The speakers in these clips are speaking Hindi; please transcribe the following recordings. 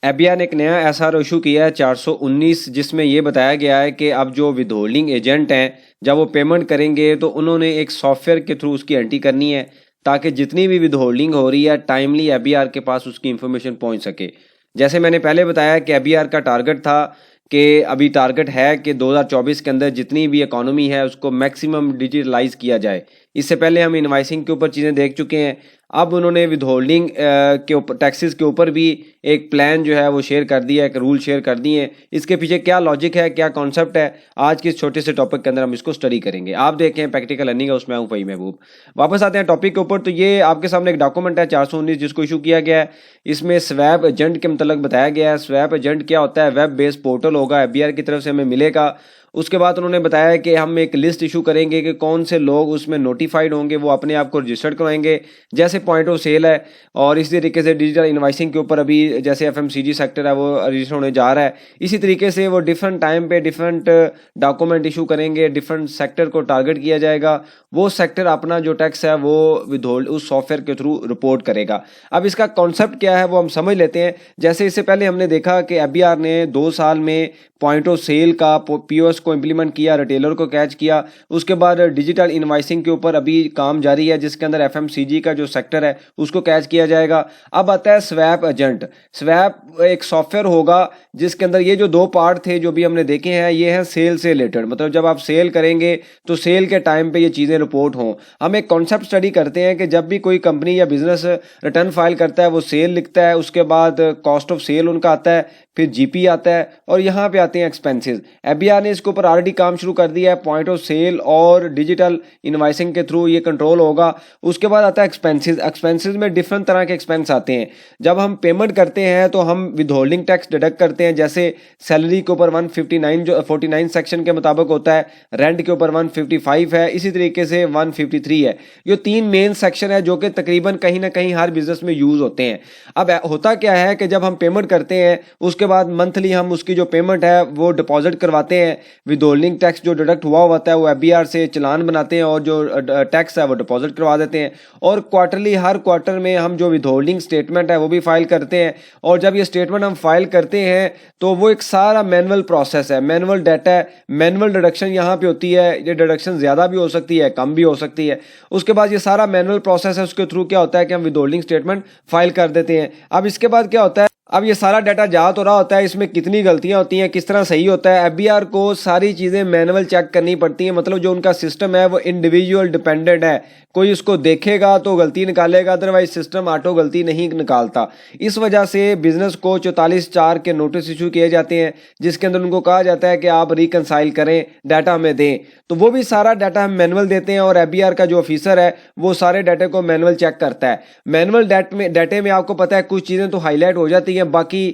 एबिया ने एक नया एसआर इशू किया है 419, जिसमें ये बताया गया है कि अब जो विद होल्डिंग एजेंट हैं, जब वो पेमेंट करेंगे तो उन्होंने एक सॉफ्टवेयर के थ्रू उसकी एंट्री करनी है, ताकि जितनी भी विद होल्डिंग हो रही है टाइमली एबीआर के पास उसकी इन्फॉर्मेशन पहुंच सके। जैसे मैंने पहले बताया कि एबीआर का टारगेट था कि अभी टारगेट है कि 2024 के अंदर जितनी भी इकोनॉमी है उसको मैक्सिमम डिजिटलाइज किया जाए। इससे पहले हम इनवाइसिंग के ऊपर चीज़ें देख चुके हैं। अब उन्होंने विद होल्डिंग के ऊपर टैक्सेस के ऊपर भी एक प्लान जो है वो शेयर कर दिया है, एक रूल शेयर कर दिए हैं। इसके पीछे क्या लॉजिक है, क्या कॉन्सेप्ट है, आज के इस छोटे से टॉपिक के अंदर हम इसको स्टडी करेंगे। आप देखें प्रैक्टिकल अर्निंग है, उसमें हूँ फ़हीम महबूब। वापस आते हैं टॉपिक के ऊपर। तो ये आपके सामने एक डॉक्यूमेंट है 419 जिसको इशू किया गया है। इसमें स्वैप एजेंट के मतलब बताया गया है। स्वैप एजेंट क्या होता है? वेब बेस्ड पोर्टल होगा, एबीआर की तरफ से हमें मिलेगा। उसके बाद उन्होंने बताया कि हम एक लिस्ट इशू करेंगे कि कौन से लोग उसमें नोटिफाइड होंगे, वो अपने आप को रजिस्टर्ड करवाएंगे, जैसे पॉइंट ऑफ सेल है। और इसी तरीके से डिजिटल इनवाइसिंग के ऊपर अभी जैसे एफएमसीजी सेक्टर है वो रजिस्टर होने जा रहा है। इसी तरीके से वो डिफरेंट टाइम पे डिफरेंट डॉक्यूमेंट इशू करेंगे, डिफरेंट सेक्टर को टारगेट किया जाएगा। वो सेक्टर अपना जो टैक्स है वो विदहोल्ड उस सॉफ्टवेयर के थ्रू रिपोर्ट करेगा। अब इसका कॉन्सेप्ट क्या है वो हम समझ लेते हैं। जैसे इससे पहले हमने देखा कि एबीआर ने 2 साल में पॉइंट ऑफ सेल का पीओएस को इम्प्लीमेंट किया, रिटेलर को कैच किया। उसके बाद डिजिटल इनवाइसिंग के ऊपर अभी काम जारी है, जिसके अंदर एफएमसीजी का जो सेक्टर है उसको कैच किया जाएगा। अब आता है स्वैप एजेंट। स्वैप एक सॉफ्टवेयर होगा जिसके अंदर ये जो 2 पार्ट थे जो भी हमने देखे हैं, ये हैं सेल से रिलेटेड। मतलब जब आप सेल करेंगे तो सेल के टाइम पे ये चीज़ें रिपोर्ट हों। हम एक कॉन्सेप्ट स्टडी करते हैं कि जब भी कोई कंपनी या बिजनेस रिटर्न फाइल करता है वो सेल लिखता है, उसके बाद कॉस्ट ऑफ सेल उनका आता है, फिर जीपी आता है और यहाँ पे आते हैं एक्सपेंसेस। एबीआर ने इसके ऊपर ऑलरेडी काम शुरू कर दिया है। पॉइंट ऑफ सेल और डिजिटल इनवाइसिंग के थ्रू ये कंट्रोल होगा। उसके बाद आता है एक्सपेंसेस। एक्सपेंसेस में डिफरेंट तरह के एक्सपेंस आते हैं। जब हम पेमेंट करते हैं तो हम विदहोल्डिंग टैक्स डिडक्ट करते हैं। जैसे सैलरी के ऊपर 159 जो 49 सेक्शन के मुताबिक होता है, रेंट के ऊपर 155 है, इसी तरीके से 153 है। ये 3 मेन सेक्शन है जो कि तकरीबन कहीं ना कहीं हर बिजनेस में यूज होते हैं। अब होता क्या है कि जब हम पेमेंट करते हैं उसके बाद मंथली हम उसकी जो पेमेंट है वो डिपॉजिट करवाते हैं। विदहोल्डिंग टैक्स जो डिडक्ट हुआ होता है वो एबीआर से चालान बनाते हैं और जो टैक्स है वो डिपॉजिट करवा देते हैं। और क्वार्टरली हर क्वार्टर में हम जो विदहोल्डिंग स्टेटमेंट है वो भी फाइल करते हैं। और जब ये स्टेटमेंट हम फाइल करते हैं तो वो एक सारा मैनुअल प्रोसेस है, मैनुअल डाटा है, मैनुअल डिडक्शन यहाँ पे होती है। ये डिडक्शन ज़्यादा भी हो सकती है, कम भी हो सकती है। उसके बाद ये सारा मैनुअल प्रोसेस है, उसके थ्रू क्या होता है कि हम विदहोल्डिंग स्टेटमेंट फाइल कर देते हैं। अब इसके बाद क्या होता है, अब ये सारा डाटा जा तो रहा होता है, इसमें कितनी गलतियां होती हैं, किस तरह सही होता है, एबीआर को सारी चीज़ें मैनुअल चेक करनी पड़ती हैं। मतलब जो उनका सिस्टम है वो इंडिविजुअल डिपेंडेंट है। कोई उसको देखेगा तो गलती निकालेगा, अदरवाइज सिस्टम ऑटो गलती नहीं निकालता। इस वजह से बिजनेस को 44(4) के नोटिस इशू किए जाते हैं, जिसके अंदर उनको कहा जाता है कि आप रिकनसाइल करें, डाटा हमें दें। तो वो भी सारा डाटा हम मैनुअल देते हैं और एबीआर का जो ऑफिसर है वो सारे डाटे को मैनुअल चेक करता है। मैनुअल डाटे में आपको पता है कुछ चीज़ें तो हाईलाइट हो जाती हैं, बाकी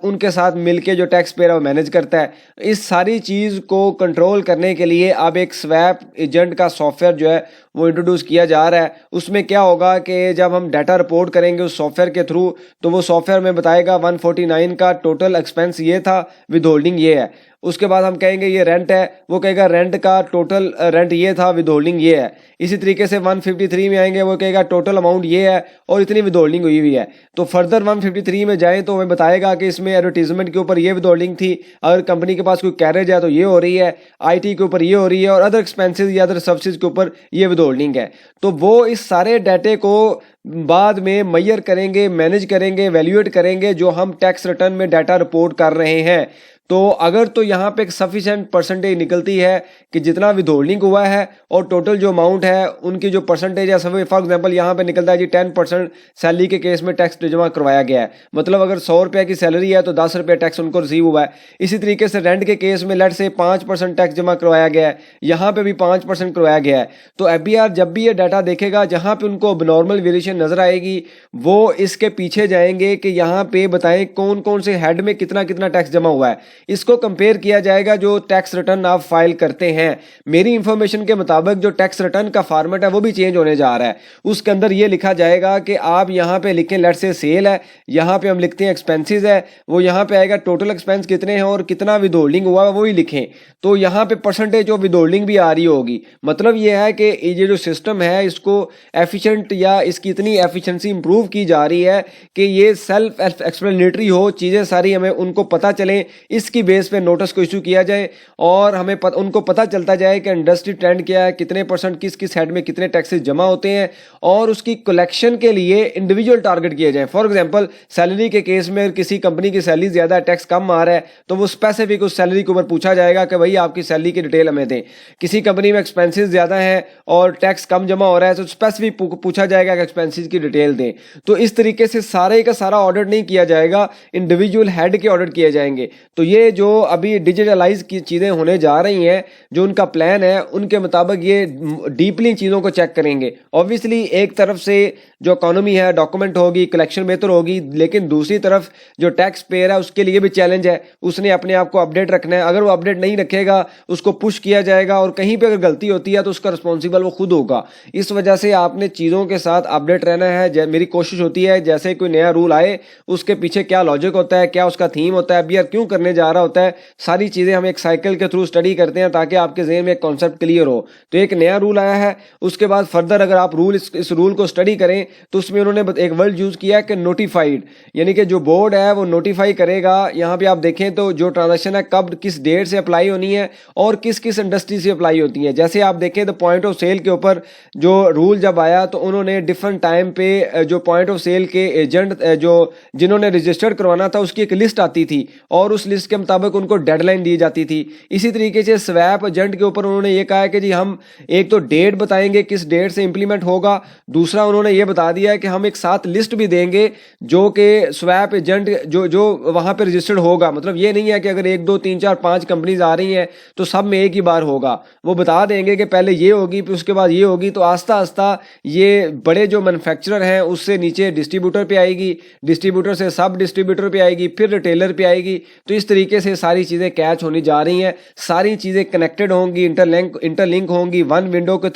उनके साथ मिलके जो टैक्स पेयर है वो मैनेज करता है। इस सारी चीज़ को कंट्रोल करने के लिए अब एक स्वैप एजेंट का सॉफ्टवेयर जो है वो इंट्रोड्यूस किया जा रहा है। उसमें क्या होगा कि जब हम डाटा रिपोर्ट करेंगे उस सॉफ्टवेयर के थ्रू तो वो सॉफ्टवेयर में बताएगा 149 का टोटल एक्सपेंस ये था, विदहोल्डिंग ये है। उसके बाद हम कहेंगे ये रेंट है, वो कहेगा रेंट का टोटल रेंट ये था, विदहोल्डिंग ये है। इसी तरीके से 153 में आएंगे, वो कहेगा टोटल अमाउंट ये है और इतनी विदहोल्डिंग हुई हुई है। तो फर्दर 153 में जाए तो हमें बताएगा कि इसमें एडवर्टीजमेंट के ऊपर ये विदहोल्डिंग थी, अगर कंपनी के पास कोई कैरेज है तो ये हो रही है, आईटी के ऊपर ये हो रही है और अदर एक्सपेंसेस या अदर सर्विसेज के ऊपर ये विदहोल्डिंग है। तो वो इस सारे डाटे को बाद में मेजर करेंगे, मैनेज करेंगे, वैल्यूएट करेंगे जो हम टैक्स रिटर्न में डाटा रिपोर्ट कर रहे हैं। तो अगर तो यहाँ पे एक सफिशिएंट परसेंटेज निकलती है कि जितना विदहोल्डिंग हुआ है और टोटल जो अमाउंट है उनकी जो परसेंटेज है, सब फॉर एग्जांपल यहाँ पे निकलता है जी 10% सैलरी के केस में टैक्स जमा करवाया गया है। मतलब अगर 100 रुपये की सैलरी है तो 10 रुपये टैक्स उनको रिसीव हुआ है। इसी तरीके से रेंट के केस में लेट से 5% टैक्स जमा करवाया गया है, यहाँ पे भी 5% करवाया गया है। तो एबीआर जब भी ये डाटा देखेगा जहाँ पे उनको अबनॉर्मल वेरिएशन नजर आएगी वो इसके पीछे जाएंगे कि यहाँ पे बताएं कौन कौन से हेड में कितना कितना टैक्स जमा हुआ है। इसको कंपेयर किया जाएगा जो टैक्स रिटर्न आप फाइल करते हैं। मेरी इंफॉर्मेशन के मुताबिक जो टैक्स रिटर्न का फॉर्मेट है वो भी चेंज होने जा रहा है। उसके अंदर ये लिखा जाएगा कि आप यहाँ पे लिखें लेट्स से सेल है, यहाँ पे हम लिखते हैं एक्सपेंसेस है, वो यहाँ पे आएगा टोटल एक्सपेंस कितने हैं और कितना विदहोल्डिंग हुआ वो ही लिखें। तो यहाँ पे परसेंटेज ऑफ विदहोल्डिंग भी आ रही होगी। मतलब ये है कि ये जो सिस्टम है इसको एफिशिएंट या इसकी इतनी एफिशिएंसी इंप्रूव की जा रही है कि ये सेल्फ एक्सप्लेनेटरी हो, चीज़ें सारी हमें उनको पता चले, इसकी बेस पे नोटिस को इशू किया जाए और हमें उनको पता चलता जाए कि इंडस्ट्री ट्रेंड क्या है, कितने परसेंट किस किस हेड में कितने टैक्सेस जमा होते हैं और उसकी कलेक्शन के लिए इंडिविजुअल टारगेट किए जाए। फॉर एग्जांपल सैलरी के केस में किसी कंपनी की सैलरी ज़्यादा टैक्स कम आ रहा है तो वो स्पेसिफिक उस सैलरी के ऊपर पूछा जाएगा कि भाई आपकी सैलरी की डिटेल हमें दें। किसी कंपनी में एक्सपेंसेस ज़्यादा है और टैक्स कम जमा हो रहा है तो स्पेसिफिक पूछा जाएगा कि एक्सपेंसेस की डिटेल दें। तो इस तरीके से सारे का सारा ऑडिट नहीं किया जाएगा, इंडिविजुअल हेड के ऑडिट किए जाएंगे। तो ये जो अभी डिजिटलाइज की चीज़ें होने जा रही हैं, जो उनका प्लान है उनके मुताबिक ये डीपली चीज़ों को चेक करेंगे। ऑब्वियसली एक तरफ से जो इकोनॉमी है डॉक्यूमेंट होगी, कलेक्शन बेहतर होगी, लेकिन दूसरी तरफ जो टैक्स पेयर है उसके लिए भी चैलेंज है, उसने अपने आप को अपडेट रखना है। अगर वो अपडेट नहीं रखेगा उसको पुश किया जाएगा और कहीं पे अगर गलती होती है तो उसका रिस्पॉन्सिबल वो खुद होगा। इस वजह से आपने चीज़ों के साथ अपडेट रहना है। मेरी कोशिश होती है जैसे कोई नया रूल आए उसके पीछे क्या लॉजिक होता है, क्या उसका थीम होता है, बीआर क्यों करने जा रहा होता है, सारी चीज़ें हम एक साइकिल के थ्रू स्टडी करते हैं ताकि आपके ज़हन में एक कॉन्सेप्ट क्लियर हो। तो एक नया रूल आया है, उसके बाद फर्दर अगर आप इस रूल को स्टडी करें तो उसमें उन्होंने एक वर्ड यूज़ किया है कि नोटिफाइड, यानी कि जो बोर्ड है वो नोटिफाई करेगा। यहाँ पे आप देखें तो जो ट्रांजैक्शन है कब किस डेट से अप्लाई होनी है और किस किस इंडस्ट्री से अप्लाई होती है। जैसे आप देखें तो पॉइंट ऑफ सेल के ऊपर जो रूल जब आया तो उन्होंने डिफरेंट टाइम पे जो पॉइंट ऑफ सेल के एजेंट जो जिन्होंने रजिस्टर्ड करवाना था उसकी एक लिस्ट आती थी और उस लिस्ट के मुताबिक उनको डेडलाइन दी जाती थी। इसी तरीके से स्वैप एजेंट के ऊपर उन्होंने ये कहा है कि जी हम एक तो डेट बताएंगे किस डेट से इंप्लीमेंट होगा, दूसरा उन्होंने ये बता दिया है कि हम एक साथ लिस्ट भी देंगे जो कि स्वैप एजेंट जो वहाँ पे रजिस्टर्ड होगा। मतलब ये नहीं है कि अगर 1 2 3 4 5 कंपनीज आ रही हैं तो सब में एक ही बार होगा, वो बता देंगे कि पहले ये होगी फिर उसके बाद ये होगी। तो आस्ता आस्ता ये बड़े जो मैन्युफैक्चरर हैं उससे नीचे डिस्ट्रीब्यूटर पे आएगी, डिस्ट्रीब्यूटर से सब डिस्ट्रीब्यूटर पे आएगी, फिर रिटेलर पे आएगी। तो इस तरीके से सारी चीज़ें कैच होनी जा रही हैं, सारी चीज़ें कनेक्टेड होंगी, इंटरलिंक होंगी। वन विंडो के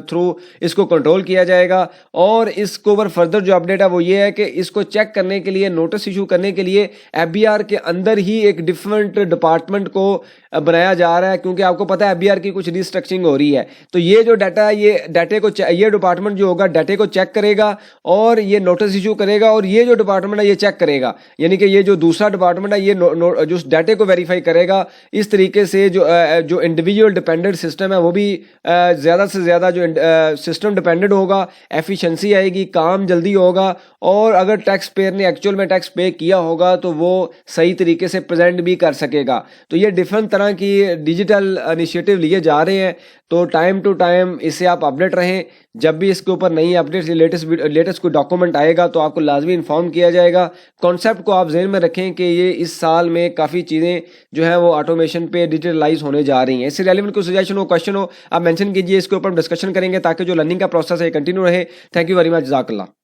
थ्रू इसको कंट्रोल किया जाएगा। और इसके ऊपर फर्दर जो अपडेट है वो ये है कि इसको चेक करने के लिए, नोटिस इशू करने के लिए एफबीआर के अंदर ही एक डिफरेंट डिपार्टमेंट को बनाया जा रहा है, क्योंकि आपको पता है एफबीआर की कुछ रिस्ट्रक्चरिंग हो रही है। तो ये जो डाटा है ये डिपार्टमेंट जो होगा डाटे को चेक करेगा और ये नोटिस इशू करेगा और ये जो डिपार्टमेंट है ये चेक करेगा, यानी कि ये जो दूसरा डिपार्टमेंट है ये जो डाटे को वेरीफाई करेगा। इस तरीके से जो इंडिविजुअल डिपेंडेंट सिस्टम है वो भी ज़्यादा से ज़्यादा जो सिस्टम डिपेंडेंट होगा, एफिशिएंसी आएगी, काम जल्दी होगा और अगर टैक्स पेयर ने एक्चुअल में टैक्स पे किया होगा तो वो सही तरीके से प्रेजेंट भी कर सकेगा। तो ये डिफरेंट तरह की डिजिटल इनिशिएटिव लिए जा रहे हैं। तो टाइम टू टाइम इससे आप अपडेट रहें। जब भी इसके ऊपर नई अपडेट्स लेटेस्ट कोई डॉक्यूमेंट आएगा तो आपको लाजमी इन्फॉर्म किया जाएगा। कॉन्सेप्ट को आप जहन में रखें कि ये इस साल में काफ़ी चीज़ें जो है वो ऑटोमेशन पे डिजिटलाइज होने जा रही हैं। इससे रेलिवेंट कोई सजेशन हो, क्वेश्चन हो, आप मेंशन कीजिए, इसके ऊपर डिस्कशन करेंगे ताकि जो लर्निंग का प्रोसेस है कंटिन्यू रहे। थैंक यू वेरी मच, जज़ाकल्लाह।